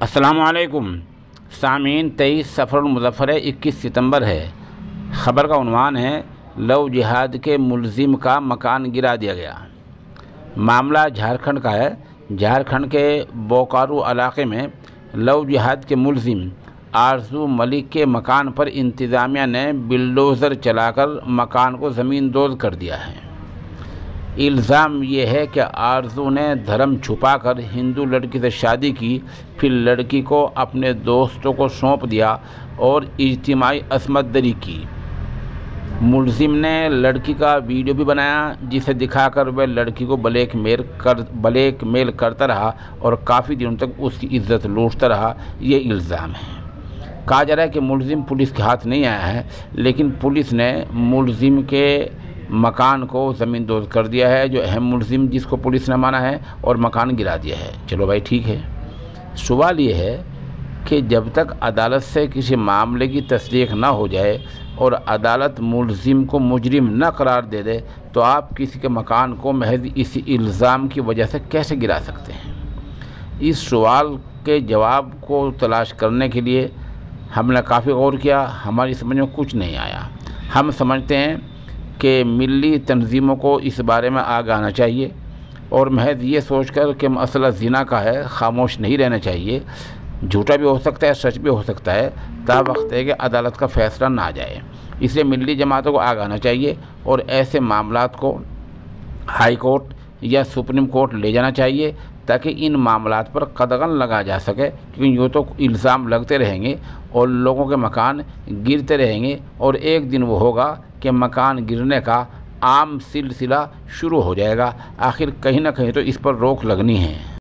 अस्सलामुअलैकुम सामीन। 23 सफ़रुल मुज़फ़्फ़र 21 सितंबर है। ख़बर का उन्वान है लव जिहाद के मुलज़िम का मकान गिरा दिया गया। मामला झारखंड का है। झारखंड के बोकारो इलाके में लव जिहाद के मुलज़िम आरज़ू मलिक के मकान पर इंतज़ामिया ने बिल्डोज़र चलाकर मकान को ज़मींदोज़ कर दिया है। इल्ज़ाम ये है कि आरज़ू ने धर्म छुपाकर हिंदू लड़की से शादी की, फिर लड़की को अपने दोस्तों को सौंप दिया और इज्तिमाई असमत-दरी की। मुलज़िम ने लड़की का वीडियो भी बनाया जिसे दिखाकर वह लड़की को ब्लैकमेल करता रहा और काफ़ी दिनों तक उसकी इज्जत लूटता रहा। ये इल्ज़ाम है। कहा जा रहा है कि मुलज़िम पुलिस के हाथ नहीं आया है, लेकिन पुलिस ने मुलज़िम के मकान को ज़मींदोज़ कर दिया है, जो अहम मुलज़िम जिसको पुलिस ने माना है, और मकान गिरा दिया है। चलो भाई ठीक है। सवाल ये है कि जब तक अदालत से किसी मामले की तस्दीक ना हो जाए और अदालत मुलज़िम को मुजरिम न करार दे दे, तो आप किसी के मकान को महज इसी इल्ज़ाम की वजह से कैसे गिरा सकते हैं? इस सवाल के जवाब को तलाश करने के लिए हमने काफ़ी गौर किया। हमारी समझ में कुछ नहीं आया। हम समझते हैं कि मिली तंजीमों को इस बारे में आगे आना चाहिए और महज ये सोचकर कि मसला ज़िना का है खामोश नहीं रहना चाहिए। झूठा भी हो सकता है, सच भी हो सकता है, ता वक्त है कि अदालत का फ़ैसला ना आ जाए। इसलिए मिली जमातों को आगे आना चाहिए और ऐसे मामलात को हाई कोर्ट या सुप्रीम कोर्ट ले जाना चाहिए ताकि इन मामलात पर कदगन लगा जा सके, क्योंकि यूँ तो इल्ज़ाम लगते रहेंगे और लोगों के मकान गिरते रहेंगे और एक दिन वो होगा कि मकान गिरने का आम सिलसिला शुरू हो जाएगा। आखिर कहीं ना कहीं तो इस पर रोक लगनी है।